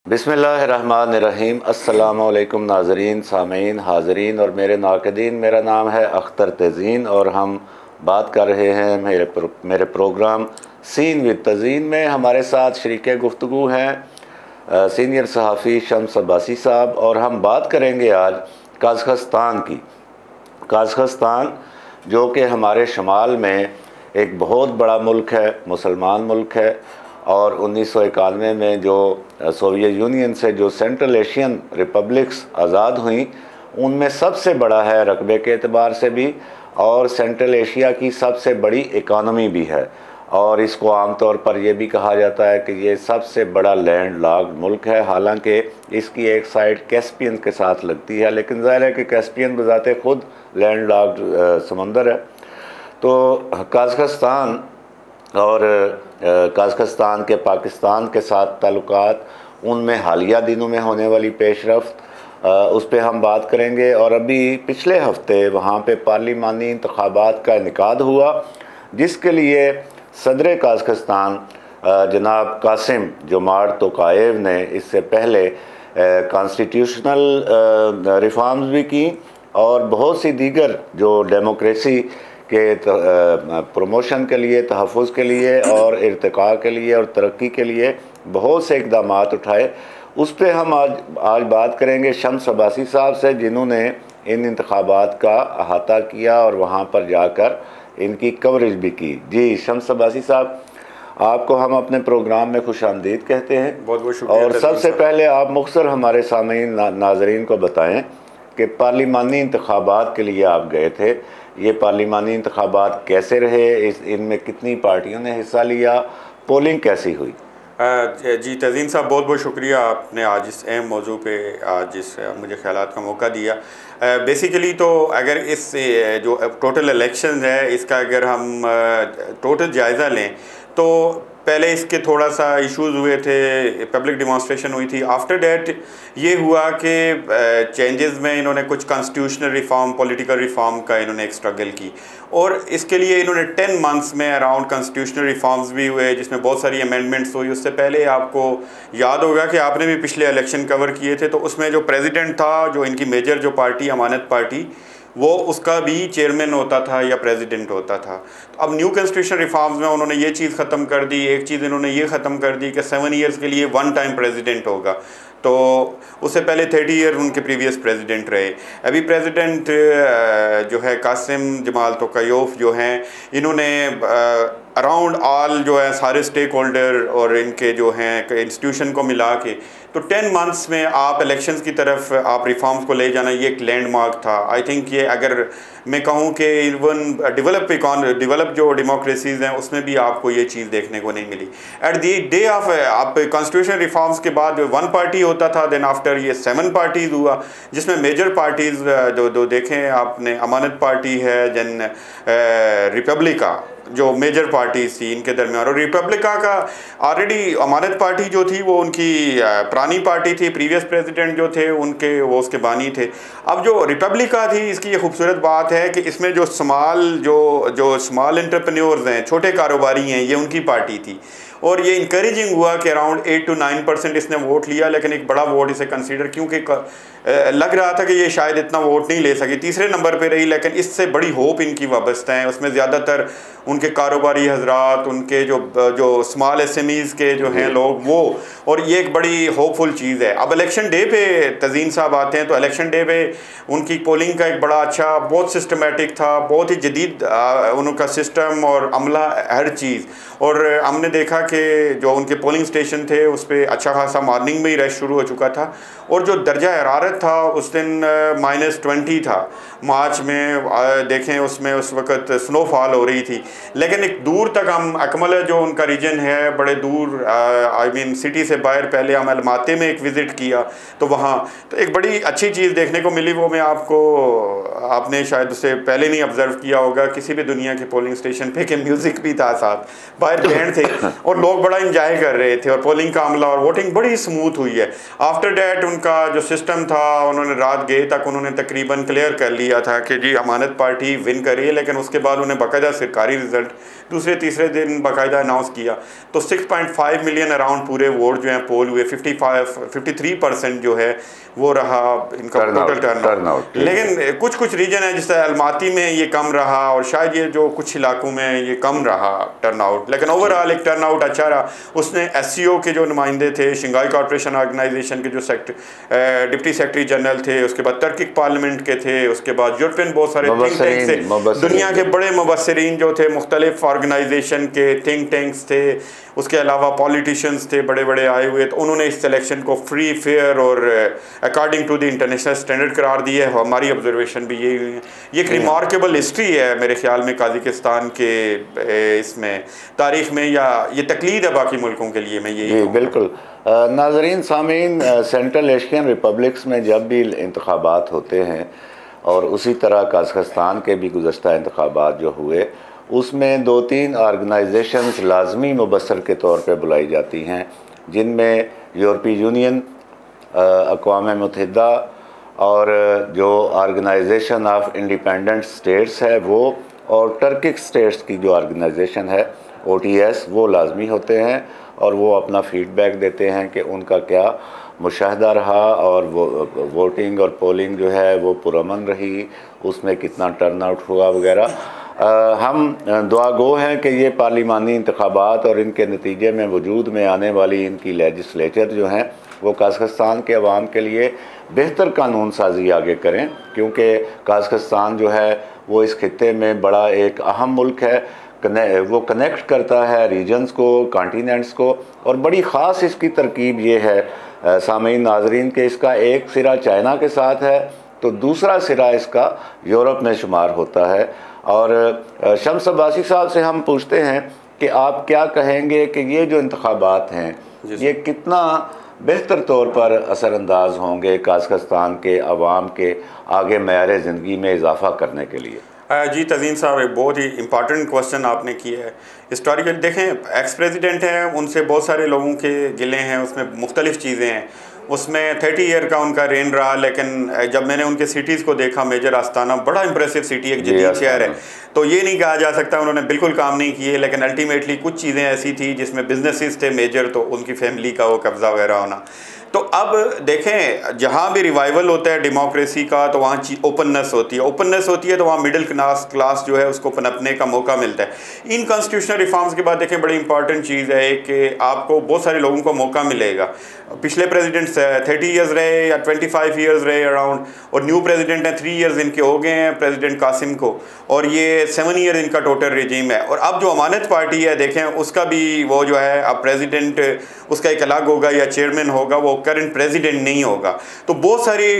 बिस्मिल्लाहिर्रहमानिर्रहीम। अस्सलामुअलैकुम नाज़रीन, सामीन, हाज़रीन और मेरे नाक़दीन। मेरा नाम है अख्तर तज़ीन और हम बात कर रहे हैं मेरे प्रोग्राम सीन विद तज़ीन में। हमारे साथ शरीके गुफ्तगू हैं सीनियर सहाफ़ी शम्स अब्बासी साहब, और हम बात करेंगे आज कज़ाख़स्तान की। कज़ाख़स्तान जो कि हमारे शुमाल में एक बहुत बड़ा मुल्क है, मुसलमान मुल्क है, और 1991 में जो सोवियत यूनियन से जो सेंट्रल एशियन रिपब्लिक्स आज़ाद हुई उनमें सबसे बड़ा है रकबे के एतबार से भी, और सेंट्रल एशिया की सबसे बड़ी इकानमी भी है। और इसको आम तौर पर यह भी कहा जाता है कि ये सबसे बड़ा लैंड लॉक्ड मुल्क है। हालांकि इसकी एक साइड कैस्पियन के साथ लगती है, लेकिन ज़ाहिर है कि कैस्पियन बज़ाते ख़ुद लैंड लॉक्ड समंदर है। तो कज़ाख़स्तान और कज़ाख़स्तान के पाकिस्तान के साथ ताल्लुकात, उनमें हालिया दिनों में होने वाली पेशरफ्त, उस पर हम बात करेंगे। और अभी पिछले हफ्ते वहाँ पे पार्लिमानी इंतखाबात का इनेकाद हुआ, जिसके लिए सदर कज़ाख़स्तान जनाब कासिम जोमार्ट तोकाएव ने इससे पहले कॉन्स्टिट्यूशनल रिफॉर्म्स भी की और बहुत सी दीगर जो डेमोक्रेसी के प्रमोशन के लिए, तहफ़्फ़ुज़ के लिए और इर्तिक़ा के लिए और तरक्की के लिए बहुत से इक़दाम उठाए। उस पर हम आज बात करेंगे शम्स अब्बासी साहब से, जिन्होंने इन इंतखाबात का अहाता किया और वहाँ पर जाकर इनकी कवरेज भी की। जी शम्स अब्बासी साहब, आपको हम अपने प्रोग्राम में खुशामदीद कहते हैं। बहुत बहुत शुक्रिया। और सबसे पहले आप मुख्तसर हमारे सामीन नाज़रीन को बताएँ कि पार्लिमानी इंतखाबात के लिए आप गए थे, ये पार्लिमानी इंतखाबात कैसे रहे, इनमें कितनी पार्टियों ने हिस्सा लिया, पोलिंग कैसी हुई? जी तज़ीन साहब, बहुत बहुत शुक्रिया, आपने आज इस अहम मौजू पे आज इस मुझे ख़यालात का मौका दिया। बेसिकली तो अगर इस जो टोटल इलेक्शन है इसका अगर हम टोटल जायज़ा लें तो पहले इसके थोड़ा सा इश्यूज़ हुए थे, पब्लिक डिमॉन्स्ट्रेशन हुई थी। आफ्टर डैट ये हुआ कि चेंजेस में इन्होंने कुछ कॉन्स्टिट्यूशनल रिफॉर्म, पॉलिटिकल रिफॉर्म का इन्होंने एक स्ट्रगल की, और इसके लिए इन्होंने 10 मंथ्स में अराउंड कॉन्स्टिट्यूशनल रिफॉर्म्स भी हुए, जिसमें बहुत सारी अमेंडमेंट्स हुई। उससे पहले आपको याद होगा कि आपने भी पिछले इलेक्शन कवर किए थे, तो उसमें जो प्रेसिडेंट था, जो इनकी मेजर जो पार्टी अमानत पार्टी, वो उसका भी चेयरमैन होता था या प्रेसिडेंट होता था। तो अब न्यू कॉन्स्टिट्यूशन रिफॉर्म्स में उन्होंने ये चीज़ ख़त्म कर दी। एक चीज़ इन्होंने ये ख़त्म कर दी कि 7 ईयर्स के लिए 1 टाइम प्रेसिडेंट होगा। तो उससे पहले 30 ईयर उनके प्रीवियस प्रेसिडेंट रहे। अभी प्रेसिडेंट जो है कासिम जमाल तोकायोफ जो हैं, इन्होंने अराउंड ऑल जो है सारे स्टेक होल्डर और इनके जो हैं इंस्टीट्यूशन को मिला के, तो 10 मंथ्स में आप इलेक्शंस की तरफ आप रिफॉर्म्स को ले जाना, ये एक लैंडमार्क था। आई थिंक ये अगर मैं कहूँ कि इवन डेवलप जो डेमोक्रेसीज़ हैं उसमें भी आपको ये चीज़ देखने को नहीं मिली। एट दी डे ऑफ आप कॉन्स्टिट्यूशन रिफॉर्म्स के बाद 1 पार्टी होता था, देन आफ्टर ये 7 पार्टीज़ हुआ, जिसमें मेजर पार्टीज़ जो देखें आपने, अमानत पार्टी है, जन रिपब्लिका जो मेजर पार्टीज थी इनके दरमियान, और रिपब्लिका का ऑलरेडी अमानत पार्टी जो थी वो उनकी पुरानी पार्टी थी, प्रीवियस प्रेसिडेंट जो थे उनके वो उसके बानी थे। अब जो रिपब्लिका थी, इसकी ये खूबसूरत बात है कि इसमें जो स्मॉल एंटरप्रेन्योर्स हैं, छोटे कारोबारी हैं, ये उनकी पार्टी थी। और ये इंकरेजिंग हुआ कि अराउंड 8 to 9% इसने वोट लिया, लेकिन एक बड़ा वोट इसे कंसीडर, क्योंकि लग रहा था कि ये शायद इतना वोट नहीं ले सकी, तीसरे नंबर पे रही, लेकिन इससे बड़ी होप इनकी वाबस्ता है। उसमें ज़्यादातर उनके कारोबारी हजरात, उनके जो स्मॉल SMEs के जो हैं लोग, वो, और ये एक बड़ी होपफुल चीज़ है। अब इलेक्शन डे पे तज़ीन साहब आते हैं, तो इलेक्शन डे पे उनकी पोलिंग का एक बड़ा अच्छा, बहुत सिस्टमेटिक था, बहुत ही जदीद उनका सिस्टम और अमला, हर चीज़। और हमने देखा कि जो उनके पोलिंग स्टेशन थे उस पर अच्छा खासा मॉर्निंग में ही रश शुरू हो चुका था, और जो दर्जा हरारत था उस दिन -20 था। मार्च में देखें उसमें उस वक़्त स्नोफॉल हो रही थी, लेकिन एक दूर तक हम अकमल जो उनका रीजन है, बड़े दूर आई मीन सिटी से बाहर, पहले हम अलमाते में एक विज़िट किया, तो वहाँ तो एक बड़ी अच्छी चीज़ देखने को मिली। वो मैं आपने शायद उससे पहले नहीं ऑब्ज़र्व किया होगा किसी भी दुनिया के पोलिंग स्टेशन पे, कि म्यूज़िक भी था साथ, बाहर बैंड थे, और और लोग बड़ा इंजॉय कर रहे थे और पोलिंग का अमला और वोटिंग बड़ी स्मूथ हुई है। आफ्टर डैट उनका जो सिस्टम था, उन्होंने रात गए तक उन्होंने तकरीबन क्लियर कर लिया था कि जी अमानत पार्टी विन करी है, लेकिन उसके बाद उन्हें बाकायदा सरकारी रिजल्ट दूसरे तीसरे दिन बाकायदा अनाउंस किया। तो 6.5 मिलियन अराउंड पूरे वोट जो हैं पोल हुए, 53% जो है वो रहा इनका टोटल टर्नआउट। लेकिन कुछ कुछ रीजन है जैसे अलमाती में ये कम रहा और शायद ये जो कुछ इलाकों में ये कम रहा टर्नआउट, लेकिन ओवरऑल एक टर्नआउट अच्छा रहा। उसने SCO के जो नुमाइंदे थे, शंघाई कॉर्पोरेशन ऑर्गेनाइजेशन के जो डिप्टी सेक्रेटरी जनरल थे, उसके बाद टर्किक पार्लियामेंट के थे, उसके बाद यूरोपियन बहुत सारे थिंक टैंक्स थे, दुनिया के बड़े मुबस्सिरीन जो थे, मुख्तलिफ ऑर्गेनाइजेशन के थिंक टैंक्स थे, उसके अलावा पॉलिटिशियंस थे बड़े बड़े आए हुए। तो उन्होंने इस सिलेक्शन को फ्री, फेयर और according to the international standard करार दिया है। हमारी ऑब्जर्वेशन भी यही हुई है। ये एक रिमार्केबल हिस्ट्री है मेरे ख्याल में काज़ाकिस्तान के इसमें तारीख़ में, या ये तकलीद है बाकी मुल्कों के लिए। मैं यही बिल्कुल नाज़रीन सामीन, सेंट्रल एशियन रिपब्लिक्स में जब भी इंतखाबात होते हैं और उसी तरह काज़ाकिस्तान के भी गुज़श्ता इंतखाबात जो हुए, उसमें 2-3 ऑर्गेनाइजेशंस लाजमी मुबस्सर के तौर पे बुलाई जाती हैं, जिनमें यूरोपीय यूनियन, अक़वाम मुत्तहिदा और जो ऑर्गेनाइजेशन ऑफ इंडिपेंडेंट स्टेट्स है वो, और टर्किक स्टेट्स की जो ऑर्गेनाइजेशन है OTS, वो लाजमी होते हैं और वो अपना फ़ीडबैक देते हैं कि उनका क्या मुशाहदा रहा और वो वोटिंग और पोलिंग जो है वो पुरअमन रही, उसमें कितना टर्नआउट हुआ वगैरह। हम दुआ गो हैं कि ये पार्लिमानी इंतखाबात और इनके नतीजे में वजूद में आने वाली इनकी लेजिस्लेचर जो हैं वो काज़ाकिस्तान के अवाम के लिए बेहतर कानून साजी आगे करें, क्योंकि काज़ाकिस्तान जो है वो इस खित्ते में बड़ा एक अहम मुल्क है, वो कनेक्ट करता है रीजन्स को, कॉन्टिनेंट्स को, और बड़ी ख़ास इसकी तरकीब ये है सामीन नाजरीन के इसका एक सिरा चाइना के साथ है तो दूसरा सिरा इसका यूरोप में शुमार होता है। और शम्स अब्बासी साहब से हम पूछते हैं कि आप क्या कहेंगे कि ये जो इंतखाबात हैं ये कितना बेहतर तौर पर असरअंदाज होंगे काज़ाकिस्तान के अवाम के आगे मयार ज़िंदगी में इजाफ़ा करने के लिए? जी तज़ीन साहब, एक बहुत ही इंपॉर्टेंट क्वेश्चन आपने किया है। हिस्टोरिकल देखें, एक्स प्रेसिडेंट हैं, उनसे बहुत सारे लोगों के गिले हैं, उसमें मुख्तलिफ़ चीज़ें हैं। उसमें 30 ईयर का उनका रेन रहा, लेकिन जब मैंने उनके सिटीज़ को देखा, मेजर आस्ताना बड़ा इंप्रेसिव सिटी, एक जदीद शहर है, तो ये नहीं कहा जा सकता उन्होंने बिल्कुल काम नहीं किए, लेकिन अल्टीमेटली कुछ चीज़ें ऐसी थी जिसमें बिजनेसेस थे मेजर, तो उनकी फैमिली का वो कब्ज़ा वगैरह होना। तो अब देखें, जहाँ भी रिवाइवल होता है डेमोक्रेसी का तो वहाँ ओपननेस होती है, तो वहाँ मिडिल क्लास जो है उसको पनपने का मौका मिलता है। इन कॉन्स्टिट्यूशनल रिफॉर्म्स के बाद देखें, बड़ी इंपॉर्टेंट चीज़ है कि आपको बहुत सारे लोगों को मौका मिलेगा। पिछले प्रेसिडेंट 30 ईयर्स रहे या 25 ईयर्स रहे अराउंड, और न्यू प्रेसिडेंट हैं 3 ईयर्स इनके हो गए हैं प्रेसिडेंट कासिम को, और ये 7 ईयर इनका टोटल रिजीम है। और अब जो अमानत पार्टी है देखें, उसका भी वो जो है अब प्रेसिडेंट उसका एक अलग होगा या चेयरमैन होगा, वो करंट प्रेसिडेंट नहीं होगा। तो बहुत सारी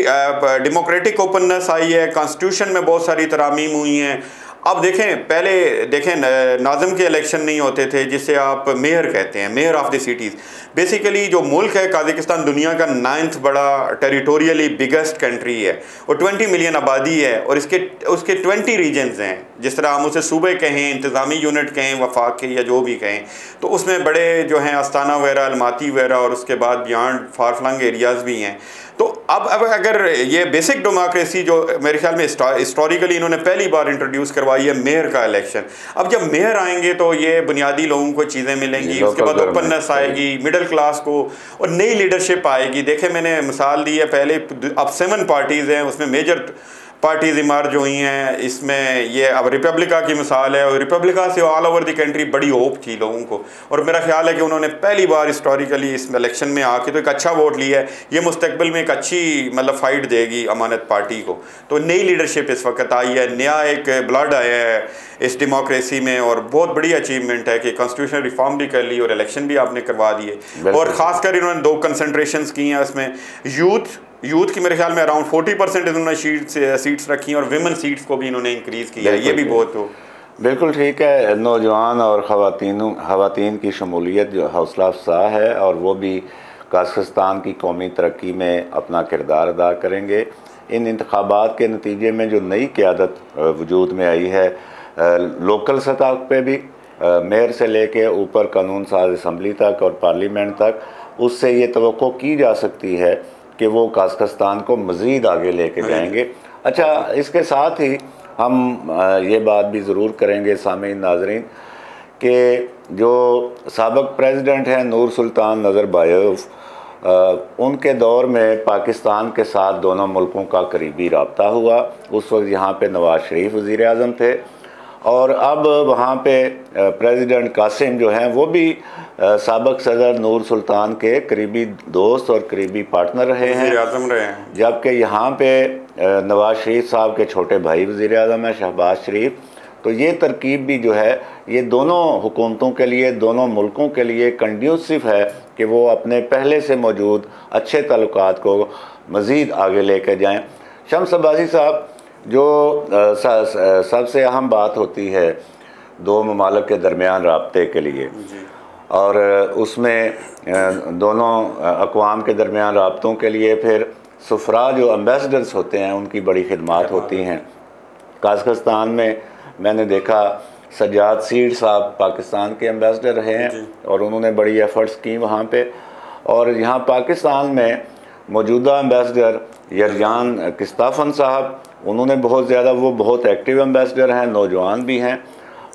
डेमोक्रेटिक ओपननेस आई है, कॉन्स्टिट्यूशन में बहुत सारी तरामीम हुई हैं। अब देखें, पहले देखें नाज़िम के इलेक्शन नहीं होते थे, जिसे आप मेयर कहते हैं, mayor of the cities. Basically जो मुल्क है काज़ाकिस्तान दुनिया का 9th बड़ा टेरिटोरियली बिगेस्ट कंट्री है और 20 मिलियन आबादी है, और उसके 20 रीजन्स हैं, जिस तरह हम उसे सूबे कहें, इंतज़ामी यूनिट कहें, वफाक के या जो भी कहें। तो उसमें बड़े जो हैं अस्ताना वगैरह, अलमाती वगैरह, और उसके बाद बियॉन्ड फार फ्लंग एरियाज़ भी हैं। तो अब अगर ये बेसिक डेमोक्रेसी जो मेरे ख्याल में हिस्टोरिकली इन्होंने पहली बार इंट्रोड्यूस करवाई है, मेयर का इलेक्शन। अब जब मेयर आएंगे तो ये बुनियादी लोगों को चीज़ें मिलेंगी, उसके बाद ओपननेस आएगी, मिडिल क्लास को, और नई लीडरशिप आएगी। देखें, मैंने मिसाल दी है, पहले अब 7 पार्टीज़ हैं, उसमें मेजर पार्टीज इमर्ज हुई हैं। इसमें ये अब रिपब्लिका की मिसाल है, और रिपब्लिका से ऑल ओवर द कंट्री बड़ी होप थी लोगों को, और मेरा ख्याल है कि उन्होंने पहली बार हिस्टोरिकली इस इलेक्शन में आके तो एक अच्छा वोट लिया है। ये मुस्तकबिल में एक अच्छी मतलब फाइट देगी अमानत पार्टी को। तो नई लीडरशिप इस वक्त आई है, नया एक ब्लड आया है इस डेमोक्रेसी में, और बहुत बड़ी अचीवमेंट है कि कॉन्स्टिट्यूशनल रिफॉर्म भी कर ली और इलेक्शन भी आपने करवा दिए। और ख़ासकर इन्होंने 2 कंसंट्रेशंस की हैं, उसमें यूथ की मेरे ख्याल में अराउंड 40% इन्होंने सीट्स रखी हैं, और विमेन सीट्स को भी इन्होंने इंक्रीज़ किया है। ये भी बहुत हो बिल्कुल ठीक है। नौजवान और ख़वातीन की शमूलियत जो हौसला अफजा है, और वो भी काज़ाकिस्तान की कौमी तरक्की में अपना किरदार अदा करेंगे। इन इंतखाबात के नतीजे में जो नई क़यादत वजूद में आई है लोकल सतह पे भी, मेयर से लेके ऊपर कानून साज असम्बली तक और पार्लियामेंट तक, उससे ये तवक्को की जा सकती है कि वो कज़ाकिस्तान को मज़ीद आगे लेके जाएंगे। अच्छा, इसके साथ ही हम ये बात भी ज़रूर करेंगे सामीन नाज़रीन कि जो साबिक़ प्रेसिडेंट हैं नूर सुल्तान नज़रबायेव, उनके दौर में पाकिस्तान के साथ दोनों मुल्कों का करीबी रब्ता हुआ। उस वक्त यहाँ पे नवाज़ शरीफ वज़ीर आज़म थे और अब वहाँ पे प्रेसिडेंट कासिम जो हैं वो भी साबिक़ सदर नूर सुल्तान के करीबी दोस्त और करीबी पार्टनर रहे हैं। जबकि यहाँ पे नवाज़ शरीफ साहब के छोटे भाई वज़ीर आज़म हैं शहबाज शरीफ। तो ये तरकीब भी जो है ये दोनों हुकूमतों के लिए, दोनों मुल्कों के लिए कंड्यूसिव है कि वो अपने पहले से मौजूद अच्छे ताल्लुकात को मज़ीद आगे लेके जाएँ। शम्स अब्बासी साहब, जो सबसे अहम बात होती है दो ममालिक के दरमियान राब्ते के लिए, और उसमें दोनों अक़वाम के दरमियान राब्तों के लिए फिर सफ़रा जो एम्बेसडर्स होते हैं उनकी बड़ी खिदमात होती हैं। कज़ाकिस्तान में मैंने देखा सज्जाद सीड साहब पाकिस्तान के एम्बेसडर रहे हैं और उन्होंने बड़ी एफ़र्ट्स की वहाँ पे। और यहाँ पाकिस्तान में मौजूदा एम्बेसडर यरजान किस्ताफ़न साहब, उन्होंने बहुत ज़्यादा, वो बहुत एक्टिव एम्बेसडर हैं, नौजवान भी हैं।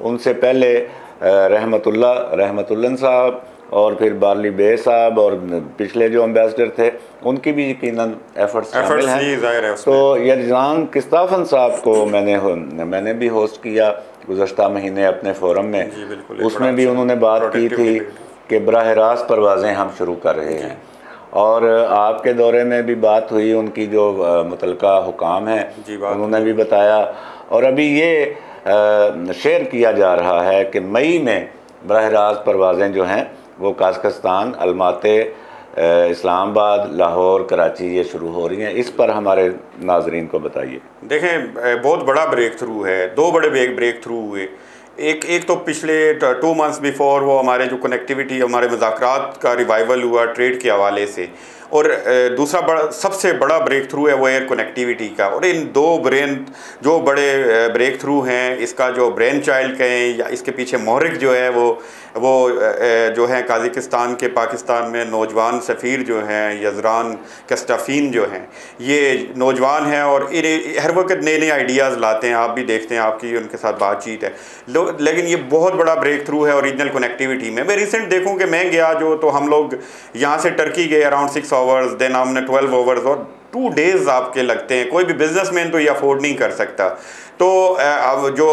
उनसे पहले रहमतुल्लाह साहब और फिर बारली बे साहब और पिछले जो एम्बेसडर थे उनकी भी यकीनन एफ़र्ट्स शामिल हैं। तो यरजान किस्ताफ़न साहब को मैंने भी होस्ट किया गुज़श्ता महीने अपने फोरम में। उसमें भी उन्होंने बात की थी कि बराह रास्त परवाज़ें हम शुरू कर रहे हैं, और आपके दौरे में भी बात हुई, उनकी जो मुतलका हुकाम हैं उन्होंने भी बताया। और अभी ये शेयर किया जा रहा है कि मई में बराह रास्त परवाज़ें जो हैं वो कज़ाकिस्तान, अलमाती, इस्लामाबाद, लाहौर, कराची ये शुरू हो रही हैं। इस पर हमारे नाजरीन को बताइए। देखें, बहुत बड़ा ब्रेक थ्रू है, दो बड़े ब्रेक थ्रू हुए। एक तो पिछले 2 मंथ्स बिफोर वो हमारे जो कनेक्टिविटी, हमारे मुज़ाकरात का रिवाइवल हुआ ट्रेड के हवाले से, और दूसरा सबसे बड़ा ब्रेक थ्रू है वो एयर कनेक्टिविटी का। और इन दो जो बड़े ब्रेक थ्रू हैं, इसका जो ब्रेन चाइल्ड कहें या इसके पीछे मोहरिक जो है वो जो है कज़ाकिस्तान के पाकिस्तान में नौजवान सफ़ीर जो हैं यज़रान कस्टाफ़ीन जो हैं, ये नौजवान हैं और हर वक्त नए नए आइडियाज़ लाते हैं। आप भी देखते हैं, आपकी उनके साथ बातचीत है। लेकिन ये बहुत बड़ा ब्रेक थ्रू है ओरिजिनल कनेक्टिविटी में। मैं रिसेंट देखूँ कि मैं गया तो हम लोग यहाँ से टर्की गए अराउंड 6 आवर्स, देन हमने 12 आवर्स और 2 डेज़ आपके लगते हैं। कोई भी बिजनेसमैन तो ये अफोर्ड नहीं कर सकता। तो अब जो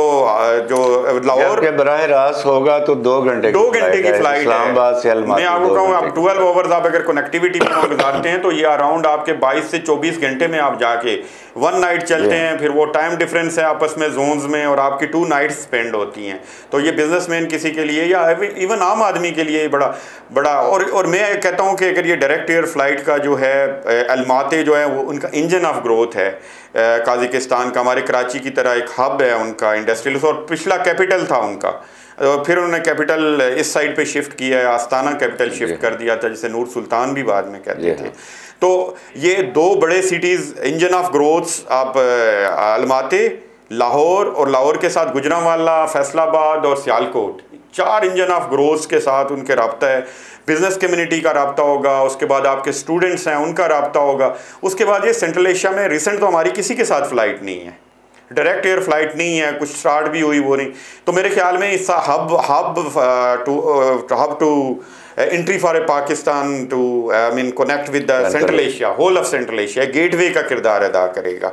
लाहौर के बराह रास्त होगा तो 2 घंटे की फ्लाइट है इस्लामाबाद से अलमाती। मैं आपको कहूँ, आप 12 आवर्स आप अगर कनेक्टिविटी में गुजारते हैं तो ये अराउंड आपके 22 से 24 घंटे में आप जाके 1 नाइट चलते हैं। फिर वो टाइम डिफरेंस है आपस में जोन्स में, और आपकी 2 नाइट्स स्पेंड होती हैं। तो ये बिजनेसमैन किसी के लिए या इवन आम आदमी के लिए बड़ा और मैं कहता हूँ कि अगर ये डायरेक्ट एयर फ्लाइट का जो है अलमाती जो है वो उनका इंजन ऑफ ग्रोथ है कज़ाकिस्तान का। हमारे कराची की तरह एक हब है उनका इंडस्ट्रियल, और पिछला कैपिटल था उनका। फिर उन्होंने कैपिटल इस साइड पे शिफ्ट किया है, आस्ताना कैपिटल शिफ्ट कर दिया था, जिसे नूर सुल्तान भी बाद में कहते थे। तो ये 2 बड़े सिटीज़ इंजन ऑफ ग्रोथ्स, आप अलमाती, लाहौर, और लाहौर के साथ गुजरांवाला, फैसलाबाद और सियालकोट, 4 इंजन ऑफ ग्रोथ्स के साथ उनके रब्ता है। बिज़नेस कम्युनिटी का रब्ता होगा, उसके बाद आपके स्टूडेंट्स हैं उनका रब्ता होगा, उसके बाद ये सेंट्रल एशिया में रिसेंट तो हमारी किसी के साथ फ़्लाइट नहीं है, डायरेक्ट एयर फ्लाइट नहीं है, कुछ स्टार्ट भी हुई वो नहीं। तो मेरे ख्याल में इस hub to entry for a Pakistan to connect with the central Asia, whole of central Asia, gateway का किरदार अदा करेगा।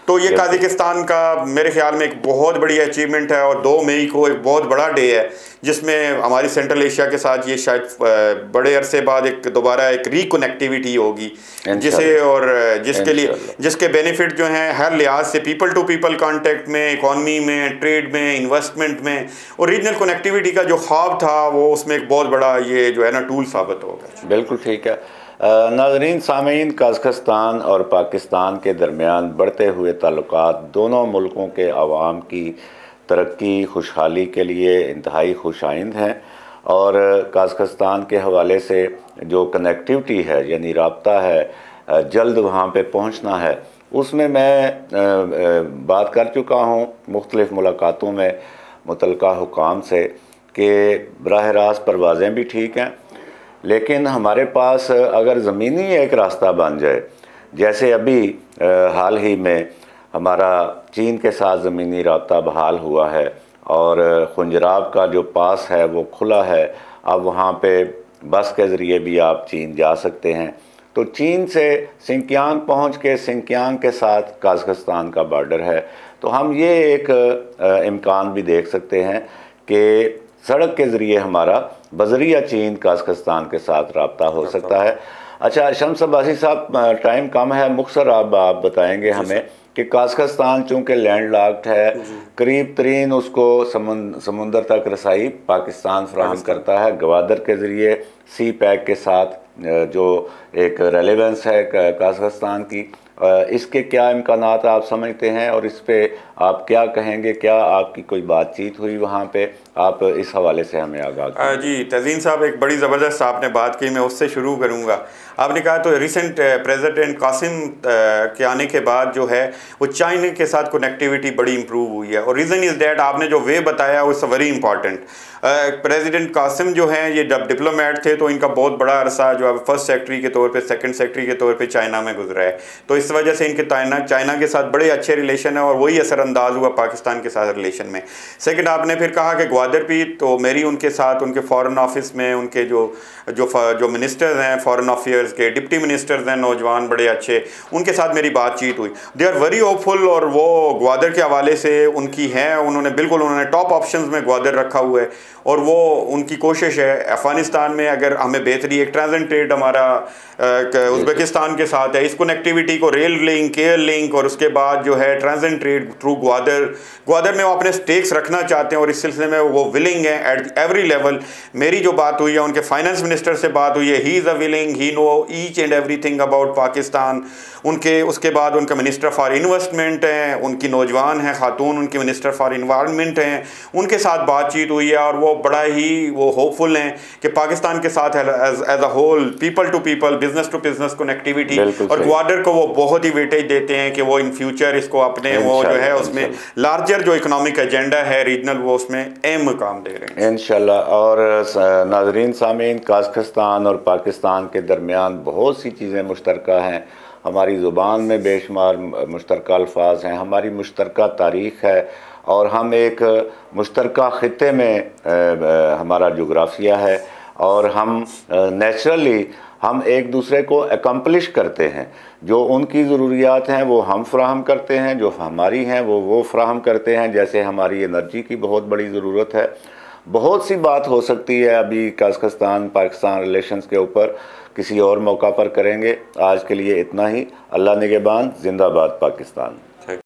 तो ये कज़ाकिस्तान का मेरे ख्याल में एक बहुत बड़ी अचीवमेंट है। और 2 मई को एक बहुत बड़ा डे है जिसमें हमारी सेंट्रल एशिया के साथ ये शायद बड़े अरसे बाद दोबारा एक रिकनेक्टिविटी होगी, जिसे और जिसके बेनिफिट जो हैं हर लिहाज से पीपल टू पीपल कांटेक्ट में, इकॉनमी में, ट्रेड में, इन्वेस्टमेंट में, और रीजनल कनेक्टिविटी का जो ख्वाब था वो उसमें एक बहुत बड़ा ये जो है ना टूल साबित होगा। बिल्कुल ठीक है। नाज़रीन सामीन, कज़ाकिस्तान और पाकिस्तान के दरमियान बढ़ते हुए ताल्लुकात दोनों मुल्कों के अवाम की तरक्की खुशहाली के लिए इंतहाई खुशाइंद हैं। और कज़ाकिस्तान के हवाले से जो कनेक्टिविटी है यानी राब्ता है, जल्द वहाँ पे पहुँचना है, उसमें मैं बात कर चुका हूँ मुख्तलिफ़ मुलाकातों में मुतल्लिक़ा हुकाम से कि बराह रास्त परवाज़ें भी ठीक हैं, लेकिन हमारे पास अगर ज़मीनी एक रास्ता बन जाए, जैसे अभी हाल ही में हमारा चीन के साथ ज़मीनी राब्ता बहाल हुआ है और खुंजराब का जो पास है वो खुला है, अब वहाँ पे बस के ज़रिए भी आप चीन जा सकते हैं। तो चीन से सिंकियांग पहुँच के सिंकियांग के साथ कज़ाकिस्तान का बॉर्डर है, तो हम ये एक इम्कान भी देख सकते हैं कि सड़क के ज़रिए हमारा बज़रिया चीन कज़ाकिस्तान के साथ रब्ता हो सकता है। अच्छा शम्स अब्बासी साहब, टाइम कम है, मुख्तसर आप बताएंगे हमें कि कज़ाकिस्तान चूँकि लैंड लॉक्ड है, करीब तरीन उसको समुंदर तक रसाई पाकिस्तान फराहम करता है गवादर के ज़रिए, सी पैक के साथ जो एक रेलेवेंस है कज़ाकिस्तान की, इसके क्या इम्कानात आप समझते हैं और इस पे आप क्या कहेंगे? क्या आपकी कोई बातचीत हुई वहाँ पे? आप इस हवाले से हमें आगाह जी तज़ीन साहब, एक बड़ी ज़बरदस्त आपने बात की, मैं उससे शुरू करूँगा। आपने कहा तो रिसेंट प्रेसिडेंट कासिम के आने के बाद जो है वो चाइना के साथ कनेक्टिविटी बड़ी इंप्रूव हुई है, और रीज़न इज़ डैट आपने जो वे बताया वो is very important. President Kassym जो हैं ये जब डिप्लोमेट थे तो इनका बहुत बड़ा अरसा जो है फर्स्ट सेक्रेटरी के तौर पे, सेकंड सेक्रेटरी के तौर पे चाइना में गुजरा है, तो इस वजह से इनके चाइना के साथ बड़े अच्छे रिलेशन है और वही असरअंदाज हुआ पाकिस्तान के साथ रिलेशन में। सेकंड, आपने फिर कहा कि ग्वादर भी, तो मेरी उनके साथ उनके फॉरेन ऑफिस में उनके जो मिनिस्टर्स हैं फॉरेन अफेयर्स के, डिप्टी मिनिस्टर्स हैं नौजवान बड़े अच्छे, उनके साथ मेरी बातचीत हुई। दे आर वेरी होपफुल, और वो ग्वादर के हवाले से उनकी है, उन्होंने टॉप ऑप्शंस में ग्वादर रखा हुआ है, और वो उनकी कोशिश है अफ़गानिस्तान में अगर हमें बेहतरी, एक ट्रांजिट ट्रेड हमारा उज़्बेकिस्तान के साथ है, इस कनेक्टिविटी को रेल लिंक, एयर लिंक, और उसके बाद जो है ट्रांजिट ट्रेड थ्रू ग्वादर में वो अपने स्टेक्स रखना चाहते हैं, और इस सिलसिले में वो विलिंग है एट एवरी लेवल। मेरी जो बात हुई है उनके फाइनेंस मिनिस्टर से बात हुई है, he is a willing, he know each and everything about Pakistan. उसके बाद उनका मिनिस्टर फॉर इन्वेस्टमेंट हैं, उनकी नौजवान हैं खातून, उनकी मिनिस्टर फॉर इन्वायरमेंट हैं, उनके साथ बातचीत हुई है, और वो बड़ा ही वो होपफुल हैं कि पाकिस्तान के साथ as a whole, people to people, business to business connectivity, और ग्वादर को वो बहुत ही वेटेज देते हैं कि वो इन फ्यूचर इसको अपने वो जो है उसमें लार्जर जो इकोनॉमिक एजेंडा है रीजनल, वो उसमें अहम काम दे रहे हैं इंशाल्लाह। और नाज़रीन सामीन, कज़ाकिस्तान और पाकिस्तान के दरमियान बहुत सी चीज़ें मुश्तरका हैं, हमारी ज़ुबान में बेशुमार मुश्तरका अल्फाज हैं, हमारी मुश्तरका तारीख़ है, और हम एक मुश्तरका ख़ित्ते में हमारा जोग्राफिया है, और हम नेचुरली हम एक दूसरे को एकम्प्लिश करते हैं। जो उनकी ज़रूरियात हैं वो हम फ्राहम करते हैं, जो हमारी हैं वो फ्राहम करते हैं। जैसे हमारी एनर्जी की बहुत बड़ी ज़रूरत है, बहुत सी बात हो सकती है अभी कज़ाकिस्तान पाकिस्तान रिलेशंस के ऊपर, किसी और मौका पर करेंगे। आज के लिए इतना ही। अल्लाह निगहबान। जिंदाबाद पाकिस्तान।